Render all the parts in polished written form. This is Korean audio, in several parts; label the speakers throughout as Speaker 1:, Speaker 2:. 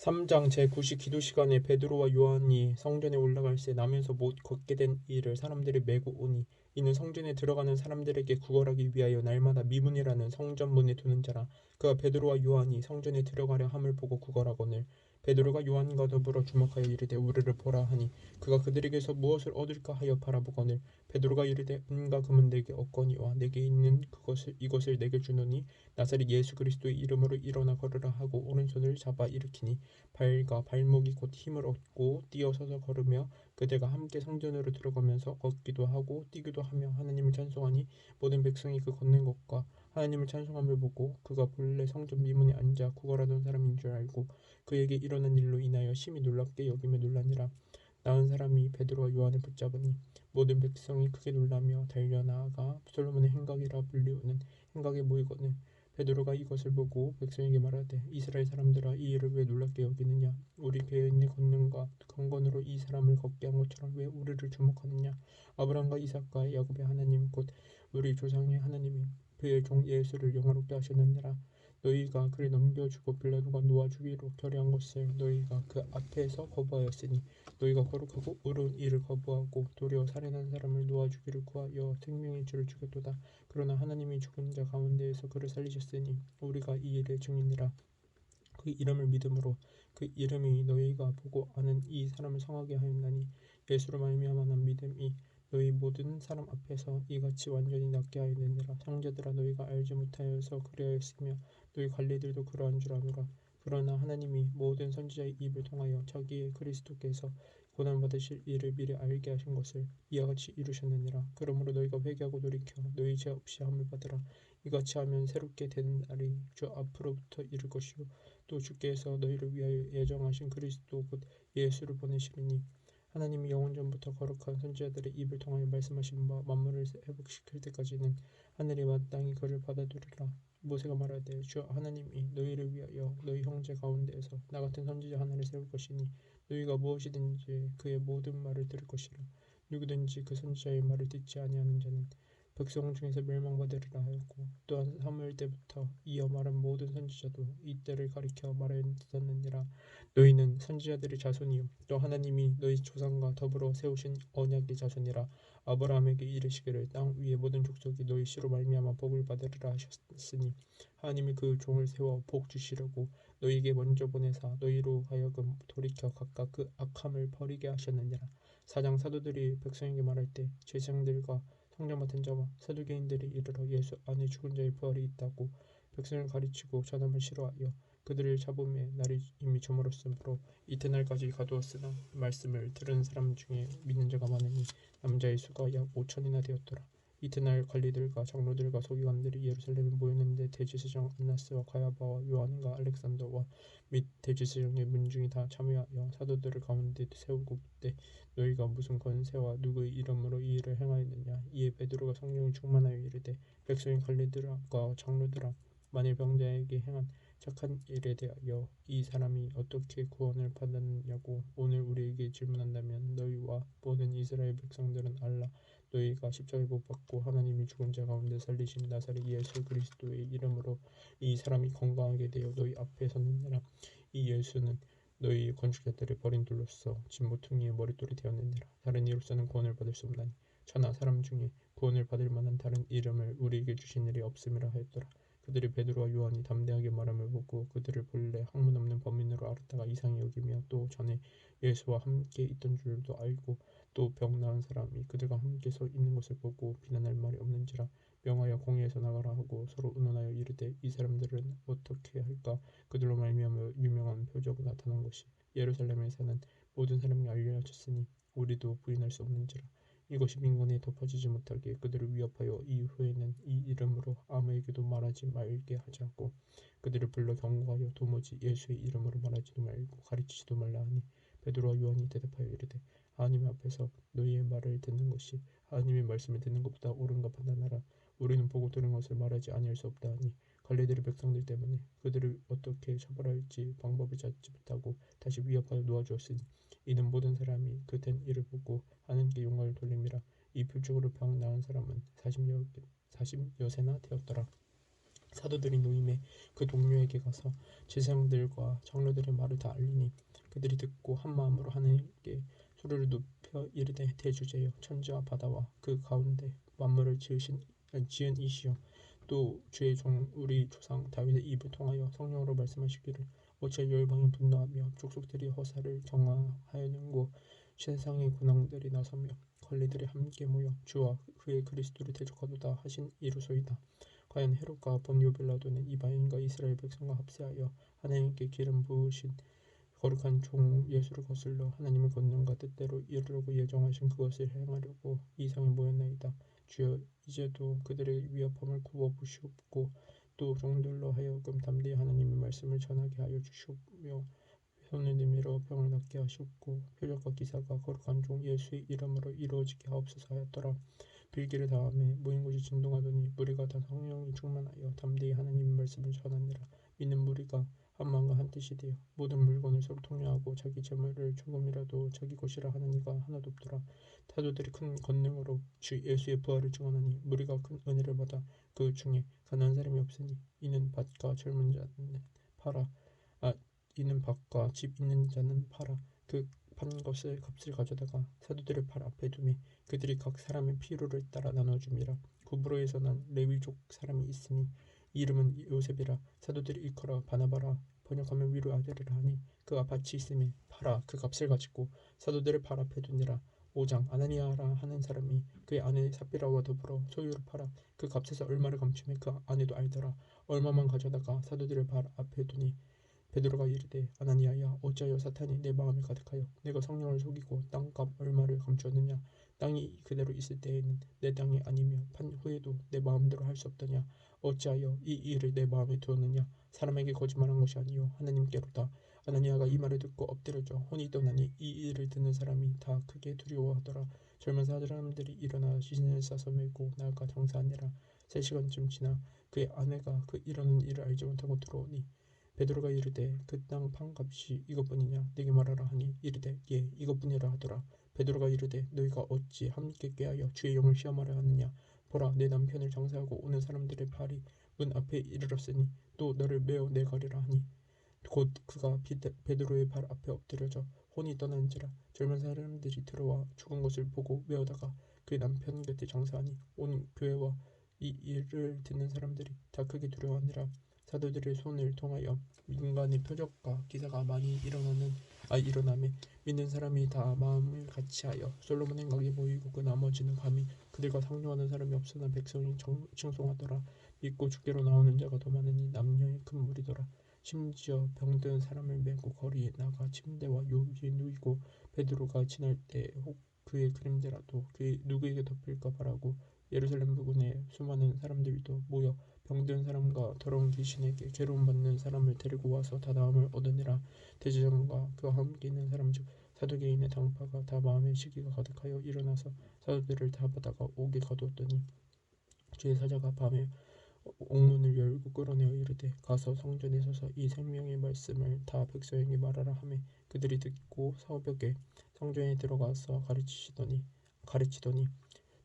Speaker 1: 3장 제9시 기도시간에 베드로와 요한이 성전에 올라갈새 나면서 못 걷게 된 이를 사람들이 메고 오니 이는 성전에 들어가는 사람들에게 구걸하기 위하여 날마다 미문이라는 성전문에 두는 자라. 그가 베드로와 요한이 성전에 들어가려 함을 보고 구걸하거늘 베드로가 요한과 더불어 주목하여 이르되 우리를 보라 하니 그가 그들에게서 무엇을 얻을까 하여 바라보거늘 베드로가 이르되 은과 금은 내게 없거니와 내게 있는 이것을 내게 주노니 나사렛 예수 그리스도의 이름으로 일어나 걸으라 하고 오른손을 잡아 일으키니 발과 발목이 곧 힘을 얻고 뛰어서서 걸으며 그들과 함께 성전으로 들어가면서 걷기도 하고 뛰기도 하며 하나님을 찬송하니 모든 백성이 그 걷는 것과 하나님을 찬송함을 보고 그가 본래 성전 미문에 앉아 구걸하던 사람인 줄 알고 그에게 일어난 일로 인하여 심히 놀랍게 여기며 놀라니라. 나은 사람이 베드로와 요한을 붙잡으니 모든 백성이 크게 놀라며 달려나가 솔로몬의 행각이라 불리우는 행각에 모이거늘 베드로가 이것을 보고 백성에게 말하되 이스라엘 사람들아 이 일을 왜 놀랍게 여기느냐 우리 개인의 권능과 강권으로 이 사람을 걷게 한 것처럼 왜 우리를 주목하느냐 아브라함과 이삭과 야곱의 하나님 곧 우리 조상의 하나님이 그의 종 예수를 영화롭게 하셨느니라. 너희가 그를 넘겨주고 빌라도가 놓아주기로 결의한 것을 너희가 그 앞에서 거부하였으니 너희가 거룩하고 의로운 일을 거부하고 도리어 살인한 사람을 놓아주기를 구하여 생명의 주를 죽였도다. 그러나 하나님이 죽은 자 가운데에서 그를 살리셨으니 우리가 이 일의 증인이라. 그 이름을 믿음으로 그 이름이 너희가 보고 아는 이 사람을 성하게 하였나니 예수로 말미암아 난 믿음이 너희 모든 사람 앞에서 이같이 완전히 낫게 하였느니라. 형제들아 너희가 알지 못하여서 그리하였으며 너희 관리들도 그러한 줄 아노라. 그러나 하나님이 모든 선지자의 입을 통하여 자기의 그리스도께서 고난받으실 일을 미리 알게 하신 것을 이와 같이 이루셨느니라. 그러므로 너희가 회개하고 돌이켜 너희 죄 없이 함을 받으라. 이같이 하면 새롭게 되는 날이 주 앞으로부터 이를 것이요 또 주께서 너희를 위하여 예정하신 그리스도 곧 예수를 보내시리니 하나님이 영원 전부터 거룩한 선지자들의 입을 통하여 말씀하신 바 만물을 회복시킬 때까지는 하늘이 마땅히 그를 받아들이라. 모세가 말하되 주 하나님이 너희를 위하여 너희 형제 가운데에서 나 같은 선지자 하나를 세울 것이니 너희가 무엇이든지 그의 모든 말을 들을 것이라. 누구든지 그 선지자의 말을 듣지 아니하는 자는 백성 중에서 멸망받으리라 하였고 또한 사무엘 때부터 이어 말한 모든 선지자도 이 때를 가리켜 말하였느니라. 너희는 선지자들의 자손이요 또 하나님이 너희 조상과 더불어 세우신 언약의 자손이라. 아브라함에게 이르시기를 땅 위의 모든 족속이 너희 씨로 말미암아 복을 받으리라 하셨으니 하나님이 그 종을 세워 복 주시려고 너희에게 먼저 보내사 너희로 하여금 돌이켜 각각 그 악함을 버리게 하셨느니라. 사장 사도들이 백성에게 말할 때 제사장들과 성령 맡은 자와 사두개인들이 이르러 예수 안에 죽은 자의 부활이 있다고 백성을 가르치고 전함을 싫어하여 그들을 잡음에 날이 이미 저물었으므로 이튿날까지 가두었으나 말씀을 들은 사람 중에 믿는 자가 많으니 남자의 수가 약 5천이나 되었더라. 이튿날 관리들과 장로들과 서기관들이 예루살렘에 모였는데 대제사장 안나스와 가야바와 요한과 알렉산더와 및 대제사장의 문중이 다 참여하여 사도들을 가운데 세우고 묻되 너희가 무슨 권세와 누구의 이름으로 이 일을 행하였느냐. 이에 베드로가 성령이 충만하여 이르되 백성의 관리들과 장로들아 만일 병자에게 행한 착한 일에 대하여 이 사람이 어떻게 구원을 받았느냐고 오늘 우리에게 질문한다면 너희와 모든 이스라엘 백성들은 알라. 너희가 십자가에 못 박고 하나님이 죽은 자 가운데 살리신 나사렛 예수 그리스도의 이름으로 이 사람이 건강하게 되어 너희 앞에 섰느니라. 이 예수는 너희 건축자들의 버린 돌로서 진 모퉁이의 머릿돌이 되었느니라. 다른 이로서는 구원을 받을 수 없나니 천하 사람 중에 구원을 받을 만한 다른 이름을 우리에게 주신 일이 없음이라 하였더라. 그들이 베드로와 요한이 담대하게 말함을 보고 그들을 본래 학문 없는 범인으로 알았다가 이상히 여기며 또 전에 예수와 함께 있던 줄도 알고 또 병 나은 사람이 그들과 함께 서 있는 것을 보고 비난할 말이 없는지라. 명하여 공회에서 나가라 하고 서로 의논하여 이르되 이 사람들은 어떻게 할까. 그들로 말미암아 유명한 표적이 나타난 것이 예루살렘에 사는 모든 사람이 알려졌으니 우리도 부인할 수 없는지라. 이것이 민간에 덮어지지 못하게 그들을 위협하여 이후에는 이 이름으로 아무에게도 말하지 말게 하자고 그들을 불러 경고하여 도무지 예수의 이름으로 말하지도 말고 가르치지도 말라 하니 베드로와 요한이 대답하여 이르되 하나님 앞에서 너희의 말을 듣는 것이 하나님의 말씀을 듣는 것보다 옳은가 판단하라. 우리는 보고 들은 것을 말하지 아니할 수 없다 하니 관리들의 백성들 때문에 그들을 어떻게 처벌할지 방법을 찾지 못하고 다시 위협하여 놓아주었으니 이는 모든 사람이 그 된 일을 보고 하나님께 영광을 돌림이라. 이 표적으로 병 나은 사람은 40여세나 되었더라. 사도들이 노임에 그 동료에게 가서 제사장들과 장로들의 말을 다 알리니 그들이 듣고 한 마음으로 하나님께 소리를 높여 이르되 대주제여 천지와 바다와 그 가운데 만물을 지은 이시여 또 주의 종 우리 조상 다윗의 입을 통하여 성령으로 말씀하시기를 어찌 열방이 분노하며 족속들이 허사를 경화하였는고 세상의 군왕들이 나서며 관리들이 함께 모여 주와 그의 그리스도를 대적하도다 하신 이루소이다. 과연 헤롯과 본디오 빌라도는 이방인과 이스라엘 백성과 합세하여 하나님께 기름 부으신 거룩한 종 예수를 거슬러 하나님의 권능과 뜻대로 이루려고 예정하신 그것을 행하려고 이 성에 모였나이다. 주여 이제도 그들의 위협함을 굽어보시옵고 또 종들로 하여금 담대히 하나님의 말씀을 전하게 하여 주시오며 손을 내밀어 병을 낫게 하시옵고 표적과 기사가 거룩한 종 예수의 이름으로 이루어지게 하옵소서 하였더라. 빌기를 다음에 모인 곳이 진동하더니 무리가 다 성령이 충만하여 담대히 하나님의 말씀을 전하니라. 믿는 무리가 한 마음과 한 뜻이 되어 모든 물건을 서로 통용하고 자기 재물을 조금이라도 자기 것이라 하는 이가 하나도 없더라. 사도들이 큰 권능으로 주 예수의 부활을 증언하니 무리가 큰 은혜를 받아 그 중에 가난한 사람이 없으니 이는 밭과 젊은 자는 팔아 이는 밭과 집 있는 자는 팔아 그 판 것을 값을 가져다가 사도들의 발 앞에 두매 그들이 각 사람의 필요를 따라 나눠줌이라. 구브로에서 난 레위족 사람이 있으니 이름은 요셉이라. 사도들이 일컬어 바나바라 번역하면 위로 아들이라 하니 그가 밭이 있음에 팔아 그 값을 가지고 사도들의 발 앞에 두니라. 5장 아나니아라 하는 사람이 그의 아내 삽비라와 더불어 소유를 팔아 그 값에서 얼마를 감추매 그 아내도 알더라. 얼마만 가져다가 사도들의 발 앞에 두니 베드로가 이르되 아나니아야 어찌하여 사탄이 내 마음에 가득하여 내가 성령을 속이고 땅값 얼마를 감추었느냐. 땅이 그대로 있을 때에는 내 땅이 아니며 판 후에도 내 마음대로 할 수 없더냐. 어찌하여 이 일을 내 마음에 두었느냐. 사람에게 거짓말한 것이 아니요 하나님께로다. 아나니아가 이 말을 듣고 엎드려져 혼이 떠나니 이 일을 듣는 사람이 다 크게 두려워하더라. 젊은 사람들이 일어나 시신을 싸서 메고 나아가 장사하니라. 3시간쯤 지나 그의 아내가 그 이러는 일을 알지 못하고 들어오니 베드로가 이르되 그 땅 판값이 이것뿐이냐 내게 말하라 하니 이르되 예 이것뿐이라 하더라. 베드로가 이르되 너희가 어찌 함께 꾀하여 주의 영을 시험하려 하느냐. 보라 내 남편을 장사하고 오는 사람들의 발이 문 앞에 이르렀으니 또 너를 메어 내가리라 하니 곧 그가 베드로의 발 앞에 엎드려져 혼이 떠난지라. 젊은 사람들이 들어와 죽은 것을 보고 메어다가 그의 남편 곁에 장사하니 온 교회와 이 일을 듣는 사람들이 다 크게 두려워하니라. 사도들의 손을 통하여 민간의 표적과 기사가 많이 일어나매 믿는 사람이 다 마음을 같이하여 솔로몬 행각에 모이고 그 나머지는 감히 그들과 상종하는 사람이 없으나 백성이 칭송하더라. 믿고 주께로 나오는 자가 더 많으니 남녀의 큰 무리더라. 심지어 병든 사람을 메고 거리에 나가 침대와 요기에 누이고 베드로가 지날 때 혹 그의 그림자라도 그의 누구에게 덮일까 바라고 예루살렘 부근에 수많은 사람들도 모여 병든 사람과 더러운 귀신에게 괴로움 받는 사람을 데리고 와서 다 나음을 얻으니라. 대제사장과 그와 함께 있는 사람 즉 사두개인의 당파가 다 마음의 시기가 가득하여 일어나서 사도들을 다 받아가 옥에 가두었더니 주의 사자가 밤에 옥문을 열고 끌어내어 이르되 가서 성전에 서서 이 생명의 말씀을 다 백성에게 말하라 하매 그들이 듣고 새벽에 성전에 들어가서 가르치더니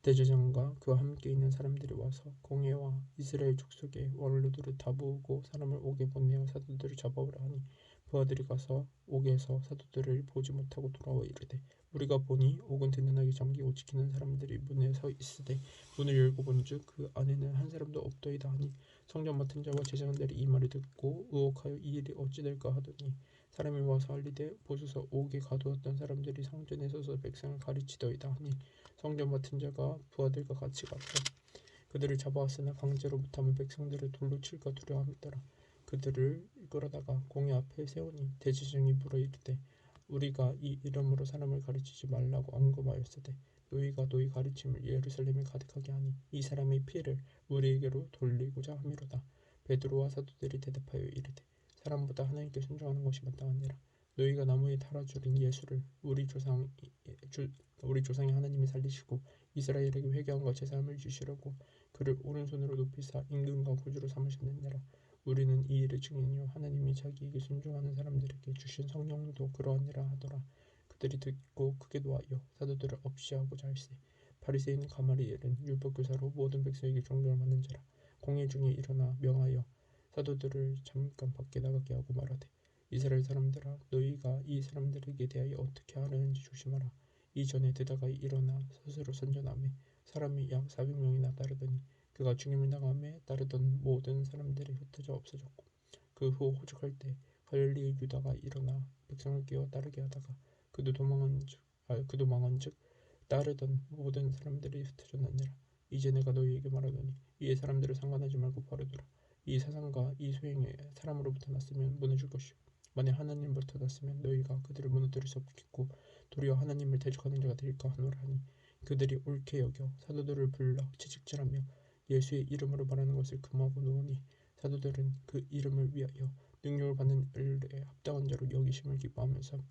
Speaker 1: 대제사장과 그와 함께 있는 사람들이 와서 공회와 이스라엘 족속의 원로들을 다 모으고 사람을 옥에 보내어 사도들을 잡아오라 하니 부하들이 가서 옥에서 사도들을 보지 못하고 돌아와 이르되 우리가 보니 옥은 든든하게 잠기고 지키는 사람들이 문에 서 있으되 문을 열고 본즉 그 안에는 한 사람도 없더이다 하니 성전 맡은 자와 제사장들이 이 말을 듣고 의혹하여 이 일이 어찌 될까 하더니 사람이 와서 알리되 보소서 옥에 가두었던 사람들이 성전에 서서 백성을 가르치더이다 하니 성전 맡은 자가 부하들과 같이 가서 그들을 잡아왔으나 강제로 못하면 백성들을 돌로 칠까 두려워함이더라. 그들을 끌어다가 공회 앞에 세우니 대제사장이 물어 이르되 우리가 이 이름으로 사람을 가르치지 말라고 언급하였으되 너희가 너희 가르침을 예루살렘에 가득하게 하니 이 사람의 피를 우리에게로 돌리고자 함이로다. 베드로와 사도들이 대답하여 이르되 사람보다 하나님께 순종하는 것이 마땅하니라. 너희가 나무에 달아 죽인 예수를 우리 조상이 하나님이 살리시고 이스라엘에게 회개함과 제사함을 주시려고 그를 오른손으로 높이사 임금과 구주로 삼으셨느니라. 우리는 이 일을 증인이요 하나님이 자기에게 순종하는 사람들에게 주신 성령도 그러하니라 하더라. 그들이 듣고 크게 노하여 사도들을 없이하고자 할세 바리새인 가말리엘은 율법교사로 모든 백성에게 존경을 받는 자라. 공회 중에 일어나 명하여 사도들을 잠깐 밖에 나가게 하고 말하되 이스라엘 사람들아 너희가 이 사람들에게 대하여 어떻게 하려는지 조심하라. 이전에 드다가 일어나 스스로 선전하며 사람이 약 400명이나 따르더니 그가 죽임을 당하며 따르던 모든 사람들이 흩어져 없어졌고 그 후 호적할 때 갈릴리의 유다가 일어나 백성을 깨워 따르게 하다가 그도 망한즉 따르던 모든 사람들이 흩어졌느니라. 이제 내가 너희에게 말하노니 이에 사람들을 상관하지 말고 버려두라. 이 사상과 이 소행에 사람으로부터 났으면 무너질 것이요 만일 하나님으로부터 났으면 너희가 그들을 무너뜨릴 수 없겠고 도리어 하나님을 대적하는 자가 될까 하노라 하니 그들이 옳게 여겨 사도들을 불러 채찍질하며 예수의 이름으로 말하는 것을 금하고 놓으니 사도들은 그 이름을 위하여 능력을 받는 일에 합당한 자로 여기심을 기뻐하면서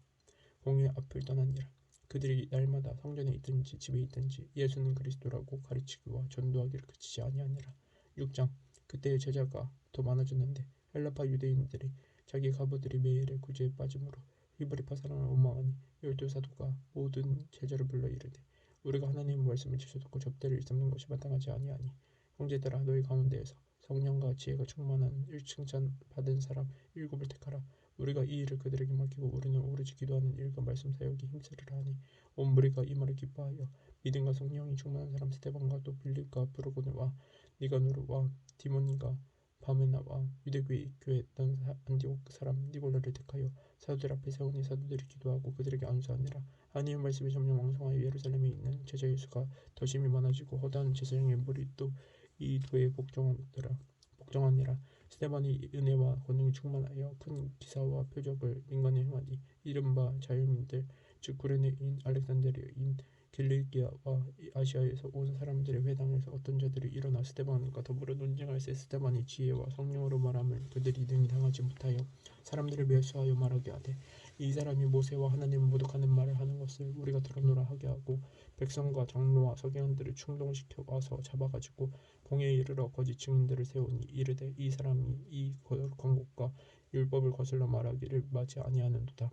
Speaker 1: 공회 앞을 떠나니라. 그들이 날마다 성전에 있든지 집에 있든지 예수는 그리스도라고 가르치기와 전도하기를 그치지 아니하니라. 6장. 그때의 제자가 더 많아졌는데 헬라파 유대인들이 자기 가부들이 매일의 구제에 빠짐으로 히브리파 사람을 원망하니 12사도가 모든 제자를 불러 이르되 우리가 하나님의 말씀을 지켜 듣고 접대를 일삼는 것이 마땅하지 아니하니 형제들아 너희 가운데에서 성령과 지혜가 충만한 칭찬 받은 사람 7을 택하라. 우리가 이 일을 그들에게 맡기고 우리는 오로지 기도하는 일과 말씀 사역에 힘쓰리라 하니 온 무리가 이 말을 기뻐하여 믿음과 성령이 충만한 사람 스데반과 또 빌립과 브루고니와 니가노르와 디모니가 바메나와 유대교에 있던 안디옥 사람 니골라를 택하여 사도들 앞에 세우니 사도들이 기도하고 그들에게 안수하니라. 하나님의 말씀이 점점 왕성하여 예루살렘에 있는 제자의 수가 더 심히 많아지고 허다한 제사장의 무리 또 이 도에 복종하니라. 스데반이 은혜와 권능이 충만하여 큰 기사와 표적을 민간에 행하니 이른바 자유민들 즉 구레네인 알렉산드리아인 길리기아와 아시아에서 온 사람들의 회당에서 어떤 자들이 일어나 스데반과 더불어 논쟁할세 스데반이 지혜와 성령으로 말함을 그들이 능히 당하지 못하여 사람들을 멸시하여 말하게 하되 이 사람이 모세와 하나님을 모독하는 말을 하는 것을 우리가 들었노라 하게 하고 백성과 장로와 서기관들을 충동시켜 와서 잡아가지고 공회에 이르러 거짓 증인들을 세우니 이르되 이 사람이 이 거룩한 곳과 율법을 거슬러 말하기를 마지 아니하는도다.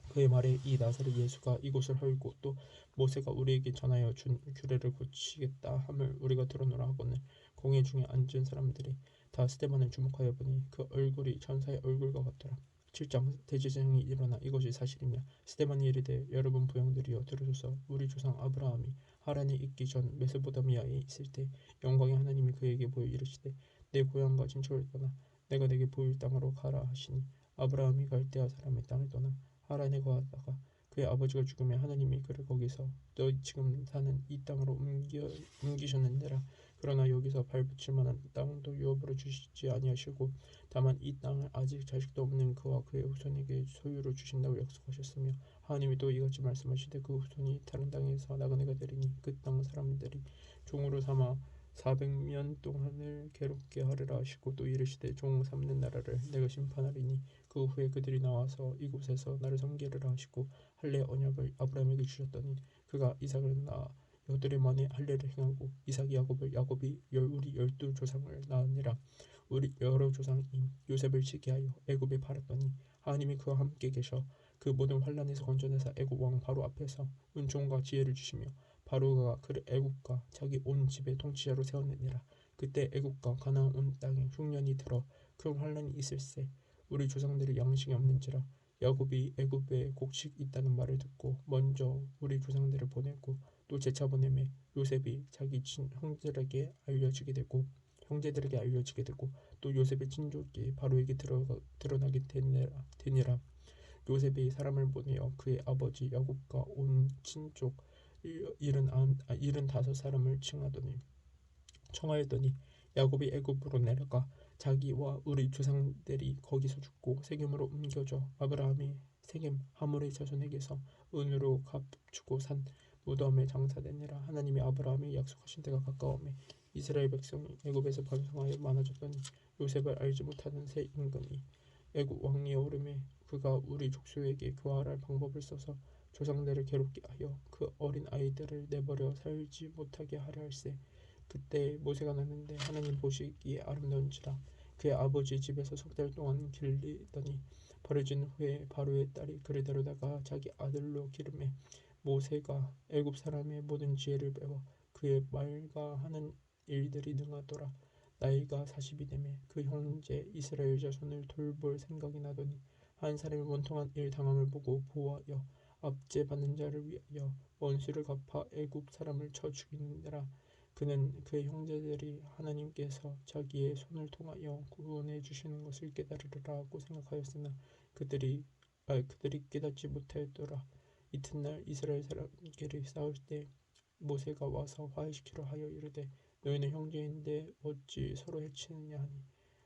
Speaker 1: 그의 말에 이 나사렛 예수가 이곳을 헐고 또 모세가 우리에게 전하여 준 규례를 고치겠다 함을 우리가 들었노라 하거늘 공회 중에 앉은 사람들이 다 스데반을 주목하여 보니 그 얼굴이 천사의 얼굴과 같더라. 7장. 대제사장이 일어나 이것이 사실이냐 스데반이 이르되 여러분 부형들이여 들으소서. 우리 조상 아브라함이 하란에 있기 전 메소포타미아에 있을 때 영광의 하나님이 그에게 보여 이르시되 내 고향과 친척을 떠나 내가 내게 보일 땅으로 가라 하시니 아브라함이 갈대아 사람의 땅을 떠나 하란에 거하다가 그의 아버지가 죽으면 하나님이 그를 거기서 너 지금 사는 이 땅으로 옮기셨는데라. 그러나 여기서 발붙일 만한 땅도 유업으로 주시지 아니하시고 다만 이 땅을 아직 자식도 없는 그와 그의 후손에게 소유로 주신다고 약속하셨으며 하나님이 또 이같이 말씀하시되 그 후손이 다른 땅에서 나그네가 되리니 그 땅 사람들이 종으로 삼아 400년 동안을 괴롭게 하리라 하시고 또 이르시되 종 삼는 나라를 내가 심판하리니 그 후에 그들이 나와서 이곳에서 나를 섬기리라 하시고 할례 언약을 아브라함에게 주셨더니 그가 이삭을 낳아 여드레 만에 할례를 행하고 이삭이 야곱을 야곱이 우리 12조상을 낳으니라. 우리 여러 조상인 요셉을 치게 하여 애굽에 팔았더니 하나님이 그와 함께 계셔 그 모든 환난에서 건져내사 애굽 왕 바로 앞에서 은총과 지혜를 주시며 바로가 그를 애굽과 자기 온 집의 통치자로 세웠느니라. 그때 애굽과 가나안 온 땅에 흉년이 들어 큰 환난이 있을세. 우리 조상들이 양식이 없는지라 야곱이 애굽에 곡식 있다는 말을 듣고 먼저 우리 조상들을 보내고 또 재차 보내매 요셉이 자기 형제들에게 알려지게 되고 또 요셉의 친족이 바로에게 드러나게 되니라. 요셉이 사람을 보내어 그의 아버지 야곱과 온 친족 75사람을 청하였더니 야곱이 애굽으로 내려가 자기와 우리 조상들이 거기서 죽고 세겜으로 옮겨져 아브라함이 세겜 하물의 자손에게서 은으로 값주고 산 무덤에 장사되니라. 하나님이 아브라함이 약속하신 때가 가까우매 이스라엘 백성이 애굽에서 번성하여 많아졌더니 요셉을 알지 못하는 새 임금이 애굽 왕위에 오르매 그가 우리 족속에게 교활할 방법을 써서 조상들을 괴롭게 하여 그 어린 아이들을 내버려 살지 못하게 하려 할세. 그때 모세가 났는데 하나님 보시기에 아름다운지라. 그의 아버지 집에서 석 달 동안 길리더니 버려진 후에 바로의 딸이 그를 데려다가 자기 아들로 기르매 모세가 애굽 사람의 모든 지혜를 배워 그의 말과 하는 일들이 능하더라. 나이가 40이 되매 그 형제 이스라엘 자손을 돌볼 생각이 나더니 한 사람이 원통한 일 당함을 보고 보호하여 압제받는 자를 위하여 원수를 갚아 애굽 사람을 쳐 죽이느니라. 그는 그의 형제들이 하나님께서 자기의 손을 통하여 구원해 주시는 것을 깨달으리라 하고 생각하였으나 그들이 깨닫지 못하였더라. 이튿날 이스라엘 사람끼리 싸울 때 모세가 와서 화해시키려 하여 이르되 너희는 형제인데 어찌 서로 해치느냐 하니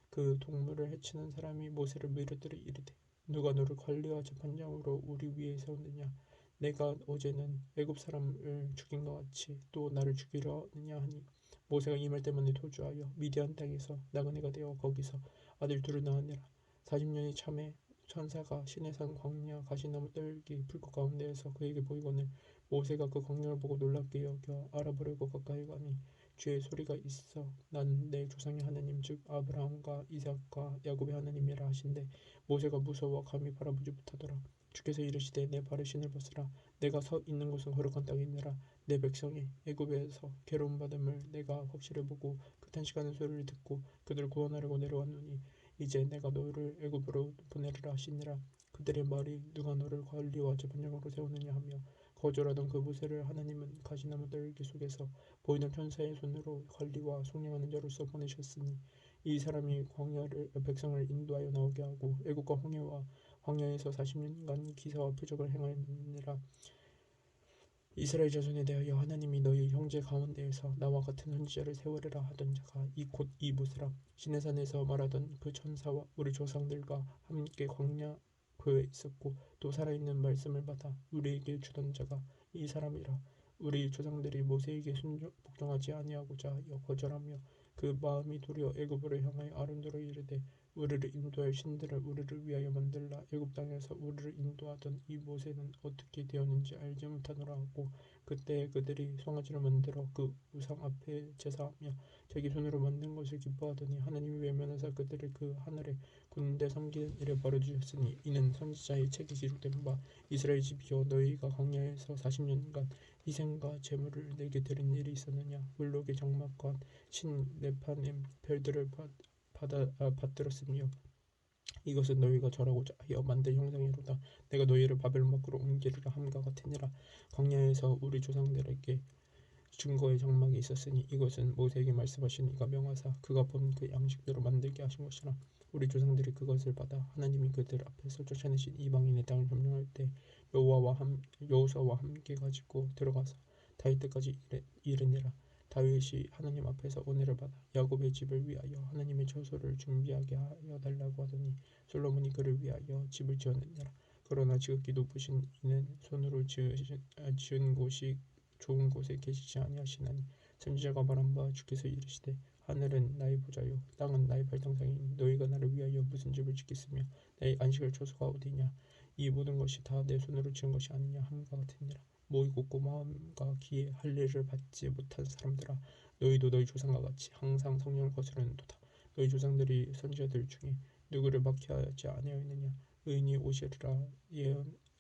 Speaker 1: 그 동물을 해치는 사람이 모세를 물으되 이르되 누가 너를 관리와 재판장으로 우리 위에 세웠느냐 내가 어제는 애굽 사람을 죽인 것 같이 또 나를 죽이려느냐 하니 모세가 이 말 때문에 도주하여 미디안 땅에서 나그네가 되어 거기서 아들 둘을 낳으니라. 40년이 참에 천사가 시내산 광야 가시나무 떨기 불꽃 가운데에서 그에게 보이거늘 모세가 그 광야를 보고 놀랍게 여겨 알아보려고 가까이 가니 주의 소리가 있어 난 내 조상의 하나님 즉 아브라함과 이삭과 야곱의 하나님이라 하신대 모세가 무서워 감히 바라보지 못하더라. 주께서 이르시되 내 발에 신을 벗으라. 내가 서 있는 곳은 거룩한 땅이니라. 내 백성이 애굽에서 괴로움 받음을 내가 확실히 보고 그 탄식하는 소리를 듣고 그들을 구원하려고 내려왔노니 이제 내가 너희를 애굽으로 보내리라 하시니라. 그들의 말이 누가 너를 관리와 재판장으로 세우느냐 하며 거절하던 그 모세를 하나님은 가시나무 떨기 속에서 보이는 천사의 손으로 관리와 속량하는 자로서 보내셨으니 이 사람이 광야를 백성을 인도하여 나오게 하고 애국과 홍해와 광야에서 40년간 기사와 표적을 행하느니라. 이스라엘 자손에 대하여 하나님이 너희 형제 가운데에서 나와 같은 선지자를 세우리라 하던 자가 이 곧 이 모세라. 시내산에서 말하던 그 천사와 우리 조상들과 함께 광야 그에 있었고 또 살아있는 말씀을 받아 우리에게 주던 자가 이 사람이라. 우리 조상들이 모세에게 복종하지 아니하고자 하여 거절하며 그 마음이 도리어 애굽으로 향하여 아론더러 이르되 우리를 인도할 신들을 우리를 위하여 만들라. 애굽 땅에서 우리를 인도하던 이 모세는 어떻게 되었는지 알지 못하노라 하고 그때 그들이 송아지를 만들어 그 우상 앞에 제사하며 자기 손으로 만든 것을 기뻐하더니 하나님이 외면하사 그들을 그 하늘의 군대 섬기는 일에 버려두셨으니 이는 선지자의 책에 기록된 바 이스라엘 집이여 너희가 광야에서 40년간 희생과 제물을 내게 드린 일이 있었느냐. 물록의 장막과 신 네파넴 별들을 받들었으며 이것은 너희가 절하고자 하여 만든 형상이로다. 내가 너희를 바벨론 밖으로 옮기리라 함과 같으니라. 광야에서 우리 조상들에게 증거의 장막이 있었으니 이것은 모세에게 말씀하신 이가 명하사 그가 본 그 양식대로 만들게 하신 것이라. 우리 조상들이 그것을 받아 하나님이 그들 앞에서 쫓아내신 이방인의 땅을 점령할 때 여호수아와 함께 가지고 들어가서 다윗 때까지 이르니라. 다윗이 하나님 앞에서 은혜를 받아 야곱의 집을 위하여 하나님의 처소를 준비하게 하여 달라고 하더니 솔로몬이 그를 위하여 집을 지었느니라. 그러나 지극히 높으신 이는 손으로 지은 곳이 좋은 곳에 계시지 아니하시나니 선지자가 말한 바 주께서 이르시되 하늘은 나의 보좌요 땅은 나의 발등상이니 너희가 나를 위하여 무슨 집을 짓겠으며 나의 안식할 처소가 어디냐. 이 모든 것이 다 내 손으로 지은 것이 아니냐 함과 같으니라. 목이 곧고 마음과 귀에 할례를 받지 못한 사람들아 너희도 너희 조상과 같이 항상 성령을 거스르는도다. 너희 조상들이 선지자들 중에 누구를 박해하지 아니하였느냐. 의인이 오시리라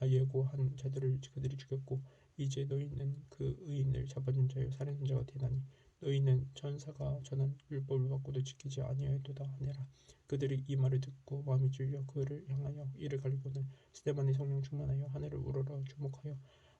Speaker 1: 예고한 자들을 그들이 죽였고 이제 너희는 그 의인을 잡아준 자요 살인자가 되나니 너희는 천사가 전한 율법을 받고도 지키지 아니하였도다 하니라. 그들이 이 말을 듣고 마음이 찔려 그를 향하여 이를 갈고는 스데반이 성령 충만하여 하늘을 우러러 주목하여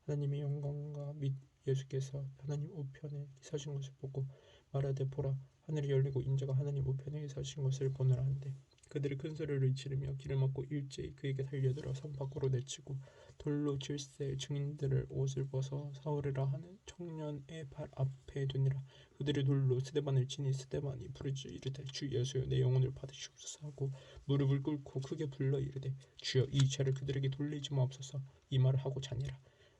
Speaker 1: 하나님의 영광과 및 예수께서 하나님 우편에 서신 것을 보고 말하되 보라 하늘이 열리고 인자가 하나님 우편에 서신 것을 보느라 한데 그들이 큰 소리를 지르며 길을 막고 일제히 그에게 달려들어 성 밖으로 내치고 돌로 질세 증인들을 옷을 벗어 사오리라 하는 청년의 발 앞에 두니라. 그들이 돌로 스데반을 치니 스데반이 부르짖어 이르되 주 예수여 내 영혼을 받으시옵소서 하고 무릎을 꿇고 크게 불러 이르되 주여 이 죄를 그들에게 돌리지 마옵소서. 이 말을 하고 자니라.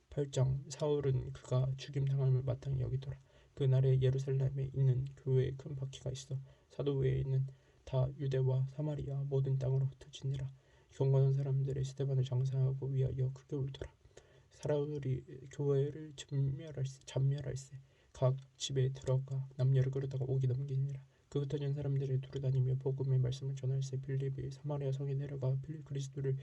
Speaker 1: 8장 사울은 그가 죽임당함을 마땅히 여기더라. 그날에 예루살렘에 있는 교회에 큰 바퀴가 있어 사도 외에는 다 유대와 사마리아 모든 땅으로 흩어지니라. 경건한 사람들의 스데반을 장사하고 위하여 크게 울더라. 사울이 교회를 잠멸할세 각 집에 들어가 남녀를 끌어다가 옥이 넘기니라. 그 흩어진 사람들이 두루다니며 복음의 말씀을 전할세 빌립이 사마리아 성에 내려가 그리스도를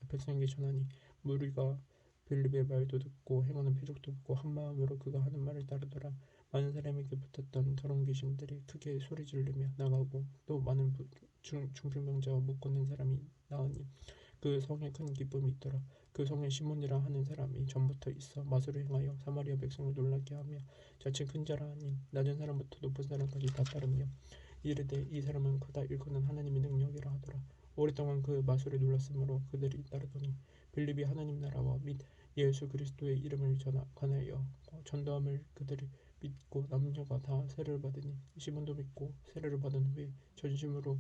Speaker 1: 백성에게 전하니 무리가 빌립의 말도 듣고 행하는 표적도 보고 한 마음으로 그가 하는 말을 따르더라. 많은 사람에게 붙었던 더러운 귀신들이 크게 소리지르며 나가고 또 많은 중풍병자와 못 걷는 사람이 나으니 그 성에 큰 기쁨이 있더라. 그 성에 시몬이라 하는 사람이 전부터 있어 마술을 행하여 사마리아 백성을 놀라게 하며 자칭 큰 자라 하니 낮은 사람부터 높은 사람까지 다 따르며 이르되 이 사람은 크다 일컫는 하나님의 능력이라 하더라. 오랫동안 그 마술에 놀랐으므로 그들이 따르더니 빌립이 하나님 나라와 및 예수 그리스도의 이름을 관하여 전도함을 그들이 믿고 남녀가 다 세례를 받으니 시몬도 믿고 세례를 받은 후에 전심으로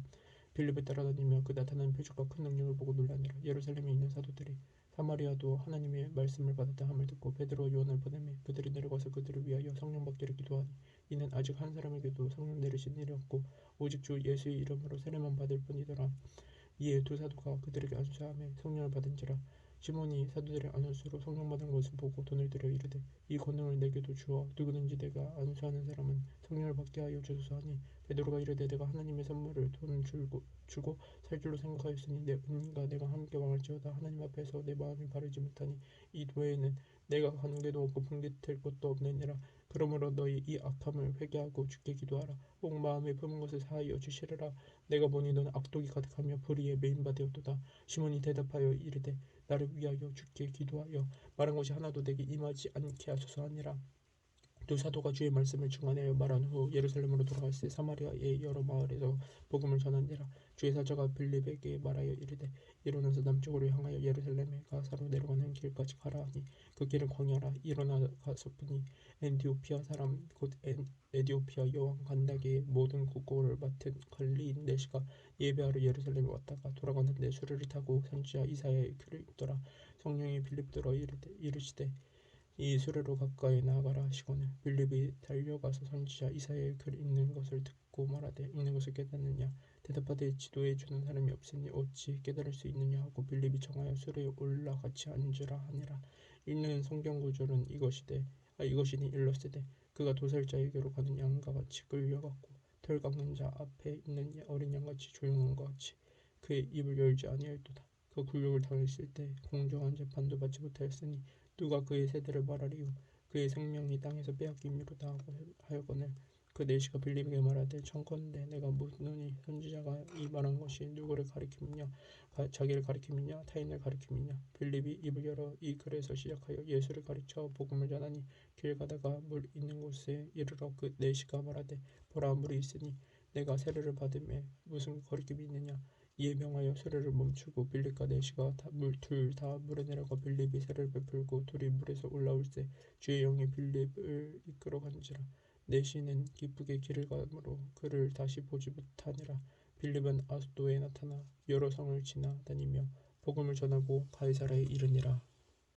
Speaker 1: 빌립을 따라다니며 그 나타난 표적과 큰 능력을 보고 놀라니라. 예루살렘에 있는 사도들이 사마리아도 하나님의 말씀을 받았다 함을 듣고 베드로와 요한을 보내매 그들이 내려가서 그들을 위하여 성령 받기를 기도하니 이는 아직 한 사람에게도 성령 내리신 일이 없고 오직 주 예수의 이름으로 세례만 받을 뿐이더라. 이에 두 사도가 그들에게 안수하며 성령을 받은지라. 시몬이 사도들의 안수로 성령 받은 것을 보고 돈을 들여 이르되 이 권능을 내게도 주어 누구든지 내가 안수하는 사람은 성령을 받게 하여 주소서 하니 베드로가 이르되 내가 하나님의 선물을 돈 주고 살 줄로 생각하였으니 내 은과 내가 함께 망할지어다. 하나님 앞에서 내 마음이 바르지 못하니 이 도에는 내가 관계도 없고 분깃될 것도 없느니라. 그러므로 너희 이 악함을 회개하고 주께 기도하라. 온 마음에 품은 것을 사하여 주시리라. 내가 보니 너는 악독이 가득하며 불의에 매인 바 되었도다. 시몬이 대답하여 이르되 나를 위하여 주께 기도하여 말한 것이 하나도 내게 임하지 않게 하소서 하니라. 두 사도가 주의 말씀을 증언하여 말한 후 예루살렘으로 돌아갈새 사마리아의 여러 마을에서 복음을 전하니라. 주의 사자가 빌립에게 말하여 이르되 일어나서 남쪽으로 향하여 예루살렘에 가사로 내려가는 길까지 가라 하니 그 길은 광야라. 일어나가서뿐이 엔디오피아 사람 곧 에디오피아 여왕 간다게의 모든 국고를 맡은 관리인 내시가 예배하러 예루살렘에 왔다가 돌아가는데 수레를 타고 선지자 이사야의 글을 읽더라. 성령이 빌립들어 이르시되 이 수레로 가까이 나아가라 하시거늘 빌립이 달려가서 선지자 이사야의 글 읽는 것을 듣고 말하되 읽는 것을 깨닫느냐. 대답하되 지도해 주는 사람이 없으니 어찌 깨달을 수 있느냐 하고 빌립이 정하여 수레에 올라 같이 앉으라 하니라. 읽는 성경 구절은 이것이니 일러스되 그가 도살자에게로 가는 양과 같이 끌려갔고 털 깎는 자 앞에 있는 어린 양같이 조용한 것 같이 그의 입을 열지 아니하였도다. 그 굴욕을 당했을 때 공정한 재판도 받지 못하였으니 누가 그의 세대를 말하리요. 그의 생명이 땅에서 빼앗김이로다 하였거늘 그 내시가 빌립에게 말하되 청컨대 내가 묻노니 선지자가 이 말한 것이 누구를 가리킴이냐 자기를 가리킴이냐 타인을 가리킴이냐. 빌립이 입을 열어 이 글에서 시작하여 예수를 가르쳐 복음을 전하니 길 가다가 물 있는 곳에 이르러 그 내시가 말하되 보라 물이 있으니 내가 세례를 받음에 무슨 거리낌이 있느냐. 이에 명하여 수레를 멈추고 빌립과 내시가 둘 다 물에 내려가 빌립이 세례를 베풀고 둘이 물에서 올라올새 주의 영이 빌립을 이끌어간지라. 내시는 기쁘게 길을 가므로 그를 다시 보지 못하니라. 빌립은 아소도에 나타나 여러 성을 지나 다니며 복음을 전하고 가이사라에 이르니라.